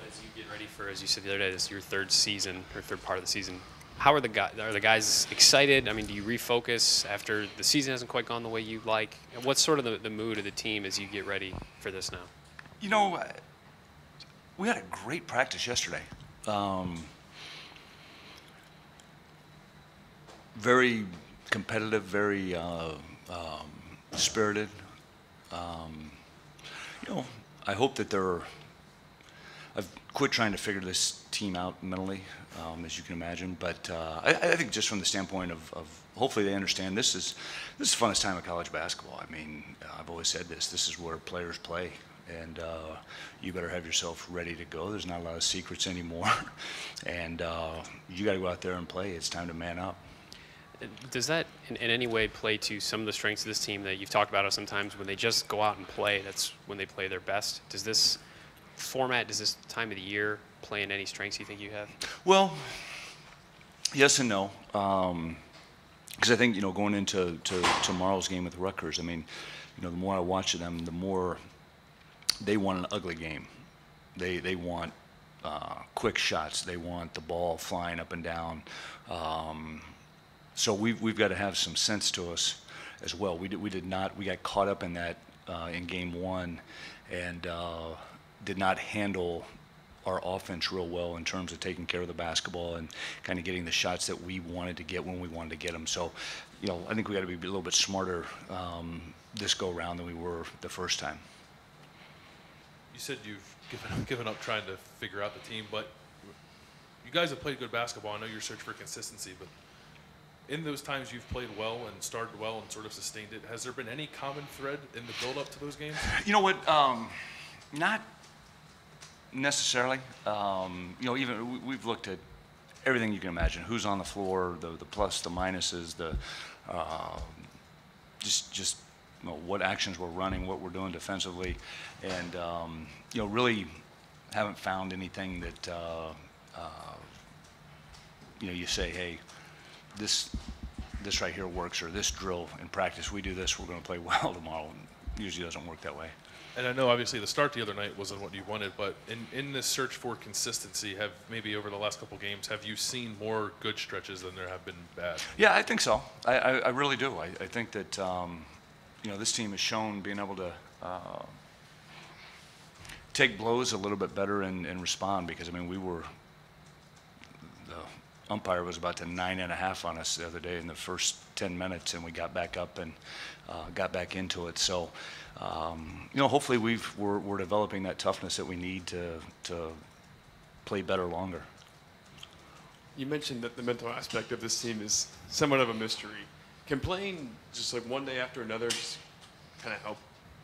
As you get ready for, as you said the other day, this is your third season or third part of the season. How are the guys? Are the guys excited? I mean, do you refocus after the season hasn't quite gone the way you like? And what's sort of the mood of the team as you get ready for this now? You know, we had a great practice yesterday. Very competitive, very spirited. You know, I hope that I've quit trying to figure this team out mentally, as you can imagine. But I think just from the standpoint of hopefully they understand this is the funnest time of college basketball. I mean, I've always said this. This is where players play, and you better have yourself ready to go. There's not a lot of secrets anymore, and you got to go out there and play. It's time to man up. Does that in any way play to some of the strengths of this team that you've talked about? It sometimes when they just go out and play, that's when they play their best. Does this format, does this time of the year play in any strengths you think you have? Well, yes and no. Because I think, you know, going into tomorrow's game with Rutgers, I mean, you know, the more I watch them, the more they want an ugly game. They want quick shots. They want the ball flying up and down. So we've got to have some sense to us as well. We did not. We got caught up in that in game one, and did not handle our offense real well in terms of taking care of the basketball and kind of getting the shots that we wanted to get when we wanted to get them. So, you know, I think we got to be a little bit smarter this go around than we were the first time. You said you've given up trying to figure out the team, but you guys have played good basketball. I know you're searching for consistency, but in those times you've played well and started well and sort of sustained it, has there been any common thread in the build-up to those games? You know what? Not necessarily. You know, even we've looked at everything you can imagine. Who's on the floor, the plus, the minuses, the just you know, what actions we're running, what we're doing defensively, and you know, really haven't found anything that you know, you say, hey, this right here works, or this drill in practice, we do this, we're going to play well tomorrow. It usually doesn't work that way. And I know obviously the start the other night wasn't what you wanted, but in this search for consistency, have maybe over the last couple games, have you seen more good stretches than there have been bad? Yeah, I think so. I really do. I think that you know, this team has shown being able to take blows a little bit better and respond, because I mean, the umpire was about to 9.5 on us the other day in the first 10 minutes, and we got back up and got back into it. So, you know, hopefully we're developing that toughness that we need to play better longer. You mentioned that the mental aspect of this team is somewhat of a mystery. Can playing just like one day after another just kind of help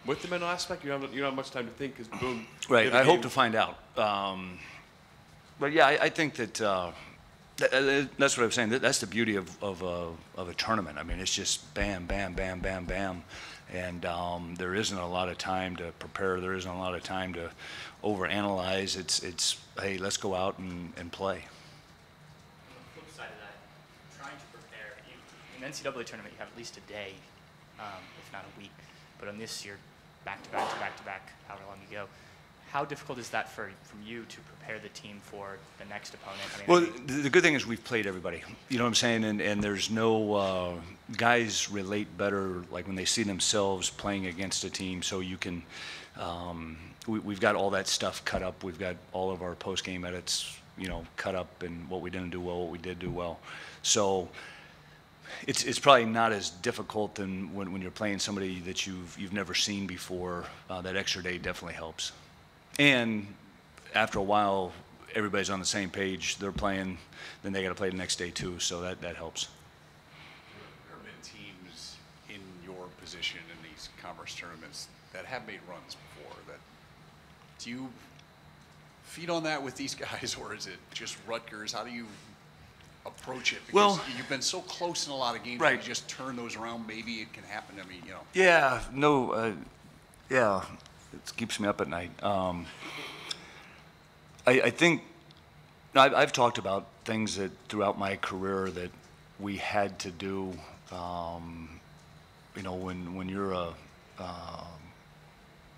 with the mental aspect? You don't have much time to think, because boom. Right. I hope to find out. But yeah, I think that. That's what I'm saying. That's the beauty of a tournament. I mean, it's just bam, bam, bam, bam, bam, and there isn't a lot of time to prepare. There isn't a lot of time to overanalyze. It's hey, let's go out and play. On the flip side of that, trying to prepare. In the NCAA tournament, you have at least a day, if not a week. But on this year, back to back to back to back, however long you go. How difficult is that from you to prepare the team for the next opponent? I mean, well, the good thing is we've played everybody. You know what I'm saying? And there's no guys relate better like when they see themselves playing against a team. So you can, we've got all that stuff cut up. We've got all of our post-game edits, you know, cut up, and what we didn't do well, what we did do well. So it's probably not as difficult than when you're playing somebody that you've never seen before. That extra day definitely helps. And after a while, everybody's on the same page. They're playing, then they got to play the next day too. So that helps. There have been teams in your position in these conference tournaments that have made runs before. That do you feed on that with these guys, or is it just Rutgers? How do you approach it? Because well, you've been so close in a lot of games. Right. You just turn those around. Maybe it can happen. I mean, you know. Yeah. No. Yeah. It keeps me up at night. I think I've talked about things that throughout my career that we had to do. You know, when you're a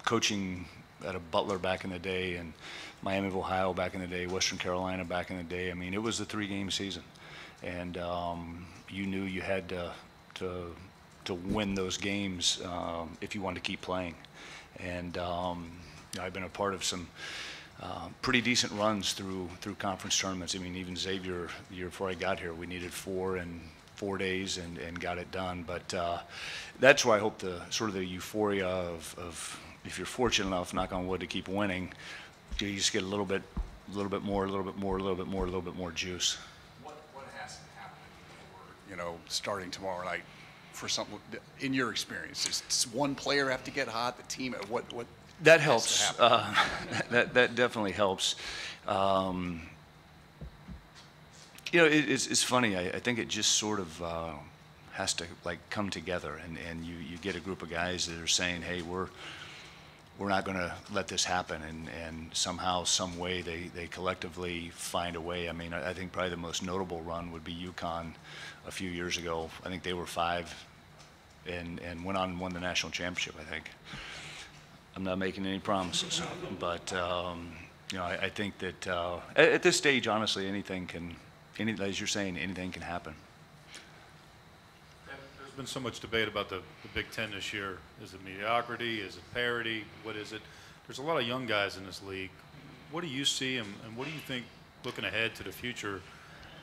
coaching a Butler back in the day, and Miami of Ohio back in the day, Western Carolina back in the day. I mean, it was a 3-game season, and you knew you had to win those games if you wanted to keep playing. And I've been a part of some pretty decent runs through conference tournaments. I mean, even Xavier, the year before I got here, we needed 4 in 4 days and got it done. But that's where I hope the sort of the euphoria of if you're fortunate enough, knock on wood, to keep winning, you just get a little bit more, a little bit more, a little bit more, a little bit more juice. What has to happen for, you know, starting tomorrow night for something, in your experience? Does one player have to get hot, the team, what that has to helps. happen? That definitely helps. You know, it's funny. I think it just sort of has to like come together, and you get a group of guys that are saying, "Hey, we're not going to let this happen," and somehow, some way, they collectively find a way. I mean, I think probably the most notable run would be UConn a few years ago. I think they were 5 and went on and won the national championship, I think. I'm not making any promises, but you know, I think that at this stage, honestly, as you're saying, anything can happen. There's been so much debate about the Big Ten this year. Is it mediocrity? Is it parity? What is it? There's a lot of young guys in this league. What do you see, and what do you think, looking ahead to the future,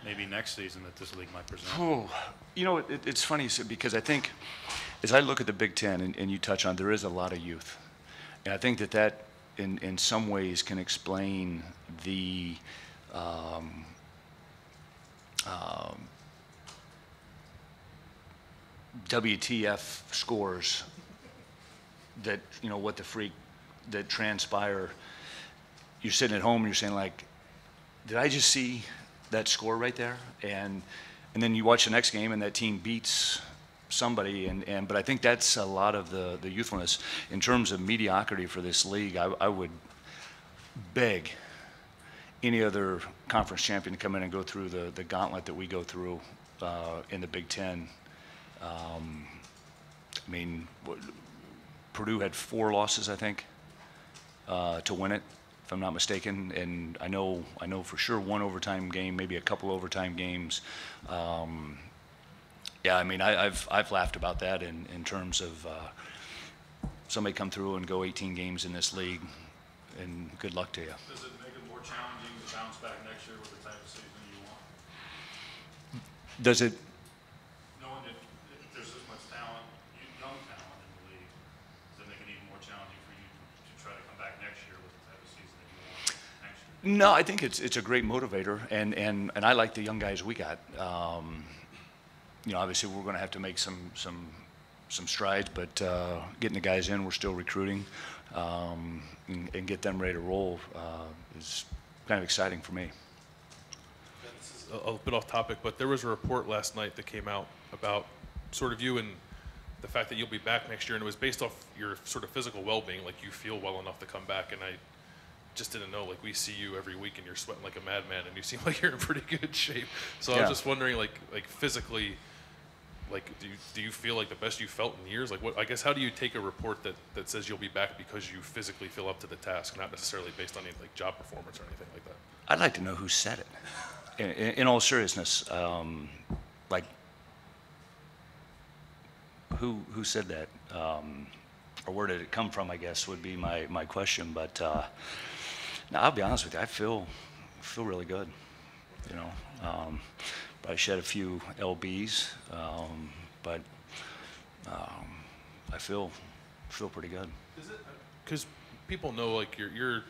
maybe next season, that this league might present? Oh, you know, it's funny, because I think as I look at the Big Ten, and you touch on, there is a lot of youth. And I think that in some ways can explain the WTF scores that, you know, what the freak that transpire. You're sitting at home and you're saying, like, did I just see that score right there? And then you watch the next game and that team beats somebody, but I think that's a lot of the youthfulness. In terms of mediocrity for this league, I would beg any other conference champion to come in and go through the gauntlet that we go through in the Big Ten. I mean, Purdue had 4 losses, I think, to win it, if I'm not mistaken. And I know for sure 1 overtime game, maybe a couple overtime games. Yeah, I mean, I've laughed about that in terms of somebody come through and go 18 games in this league, and good luck to you. Does it make it more challenging to bounce back next year with the type of season you want? Does it? Knowing that there's this much talent, young talent in the league, does it make it even more challenging for you to try to come back next year with the type of season that you want next year? No, I think it's a great motivator, and I like the young guys we got. You know, obviously we're going to have to make some strides, but getting the guys in, we're still recruiting, and get them ready to roll is kind of exciting for me. This is a bit off topic, but there was a report last night that came out about sort of you and the fact that you'll be back next year, and it was based off your sort of physical well-being, like you feel well enough to come back. And I just didn't know, like, we see you every week and you're sweating like a madman and you seem like you're in pretty good shape. So yeah. I was just wondering, like physically, like, do you feel like the best you felt in years? Like, what, I guess, how do you take a report that says you'll be back because you physically feel up to the task, not necessarily based on any, like, job performance or anything like that? I'd like to know who said it. In all seriousness, like, who said that, or where did it come from? I guess would be my question. But no, I'll be honest with you. I feel really good. You know, I shed a few lbs, but I feel pretty good. Is it because people know, like, your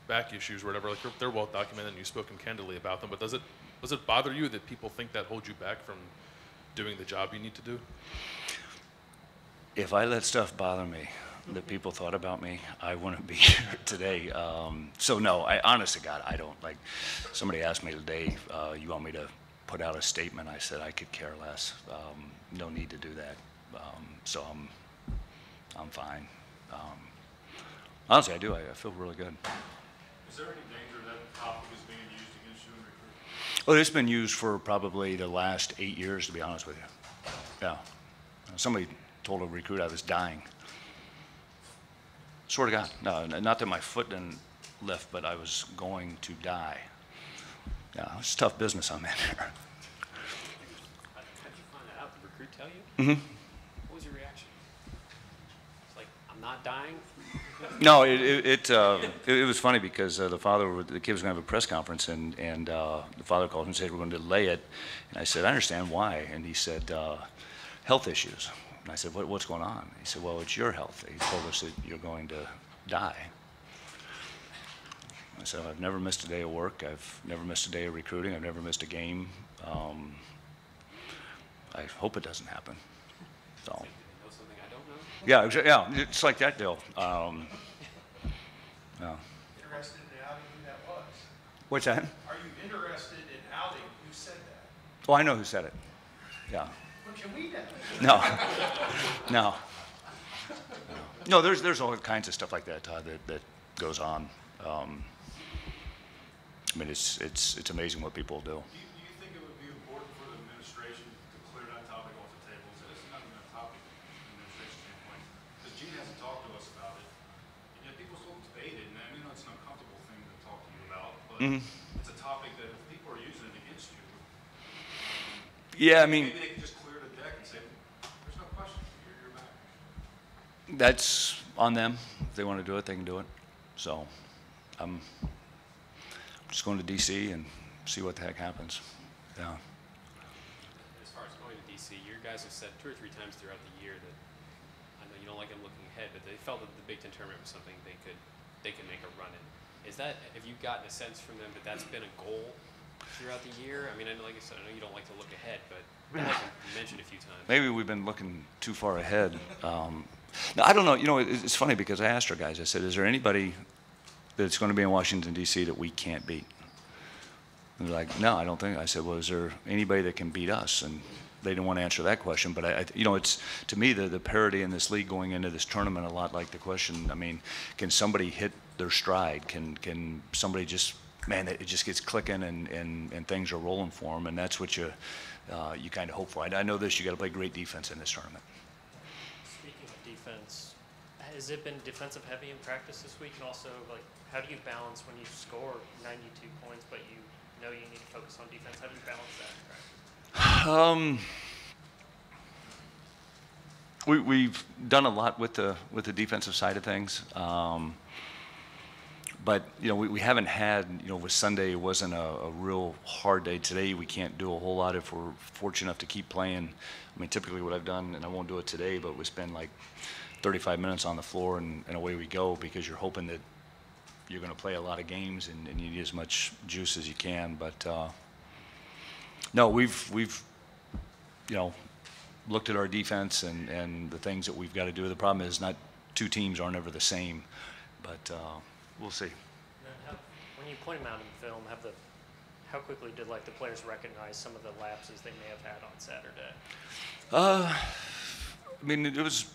back issues or whatever, like, they're well documented and you've spoken candidly about them, but does it bother you that people think that holds you back from doing the job you need to do? If I let stuff bother me that people thought about me, I wouldn't be here today. So no, honest to God, I don't. Like, somebody asked me today, you want me to put out a statement? I said I could care less. No need to do that. So I'm fine. Honestly, I do. I feel really good. Is there any danger that topic is being used against you in recruiting? Well, it's been used for probably the last 8 years, to be honest with you. Yeah. Somebody told a recruit I was dying. Swear to God. No, not that my foot didn't lift, but I was going to die. Yeah, it's tough business I'm in here. How'd you find that out? Did the recruit tell you? Mm-hmm. What was your reaction? It's like, I'm not dying? No, it was funny because the kid was going to have a press conference, and the father called and said, we're going to delay it. And I said, I understand why. And he said, health issues. And I said, what's going on? He said, well, it's your health. He told us that you're going to die. I said, I've never missed a day of work. I've never missed a day of recruiting. I've never missed a game. I hope it doesn't happen. So. Know something I don't know? Yeah, it's like that deal. Yeah. Interested in outing who that was? What's that? Are you interested in outing who said that? Oh, I know who said it. Yeah. Well, can we know? No. No, there's all kinds of stuff like that, Todd, that goes on. I mean, it's amazing what people do. Do you think it would be important for the administration to clear that topic off the table? It's not even a topic from an administration standpoint, because Gene hasn't talked to us about it, and yet people still debate it, and I know it's an uncomfortable thing to talk to you about, but it's a topic that if people are using it against you, Yeah, I mean, maybe they can just clear the deck and say, there's no question, you're back. that's on them. If they want to do it, they can do it. So I'm just going to D.C. and see what the heck happens. Yeah. As far as going to DC, your guys have said 2 or 3 times throughout the year that I know you don't like them looking ahead, but they felt that the Big Ten tournament was something they could make a run in. Is that, have you gotten a sense from them that that's been a goal throughout the year? I mean, I know, like I said, I know you don't like to look ahead, but like you mentioned a few times. Maybe we've been looking too far ahead. No, I don't know. You know, it's funny because I asked our guys, I said, is there anybody that's going to be in Washington, D.C. that we can't beat? And they're like, no, I don't think. I said, well, is there anybody that can beat us? And they didn't want to answer that question. But, you know, it's, to me, the parity in this league going into this tournament, a lot like the question, I mean, can somebody hit their stride? Can somebody just, man, it just gets clicking and things are rolling for them, and that's what you kind of hope for. I know this, you got to play great defense in this tournament. Speaking of defense, has it been defensive heavy in practice this week? And also, like, how do you balance when you score 92 points, but you know you need to focus on defense? How do you balance that in practice? We've done a lot with the defensive side of things. But, you know, we haven't had, you know, with Sunday, it wasn't a real hard day. Today, we can't do a whole lot if we're fortunate enough to keep playing. I mean, typically what I've done, and I won't do it today, but we spend like 35 minutes on the floor and away we go, because you're hoping that you're going to play a lot of games and you need as much juice as you can. But, no, we've you know, looked at our defense and the things that we've got to do. The problem is not 2 teams aren't ever the same, but we'll see. And then when you point them out in film, how quickly did like the players recognize some of the lapses they may have had on Saturday? I mean, it was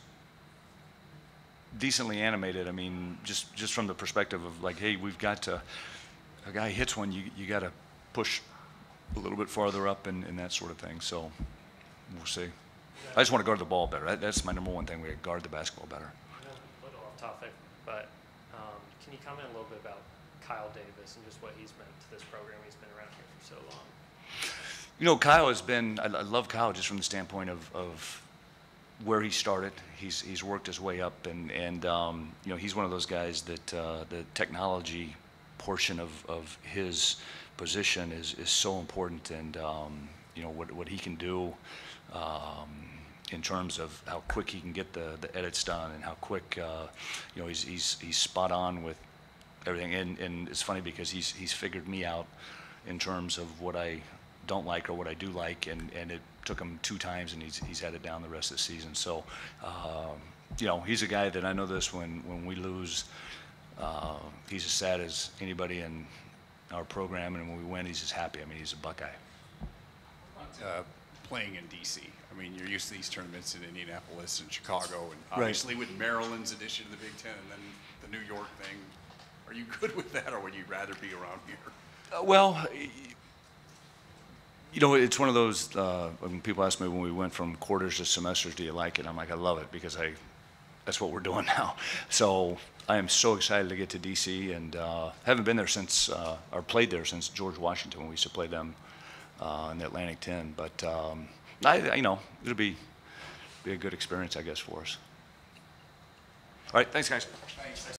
decently animated. I mean, just from the perspective of like, hey, we've got to, a guy hits one, you got to push a little bit farther up and that sort of thing. So we'll see. I just want to guard the ball better. That's my number one thing. We guard the basketball better. A little off topic, but can you comment a little bit about Kyle Davis and just what he's meant to this program? He's been around here for so long. You know, Kyle has been, I love Kyle just from the standpoint of where he started. He's worked his way up, and you know, he's one of those guys that the technology portion of his position is so important, and you know, what he can do in terms of how quick he can get the edits done and how quick you know, he's spot on with everything. And it's funny because he's figured me out in terms of what I don't like or what I do like, and it took him 2 times, and he's had it down the rest of the season. So you know, he's a guy that I know this, when we lose, he's as sad as anybody in our program, and when we win, he's just happy. I mean, he's a Buckeye. Playing in D.C. I mean, you're used to these tournaments in Indianapolis and Chicago, and obviously with Maryland's addition to the Big Ten and then the New York thing. Are you good with that, or would you rather be around here? Well, you know, it's one of those, when people ask me when we went from quarters to semesters, do you like it? I'm like, I love it, because I that's what we're doing now. So I am so excited to get to DC, and haven't been there since, or played there since George Washington when we used to play them in the Atlantic 10. But you know, it'll be a good experience, I guess, for us. All right, thanks, guys.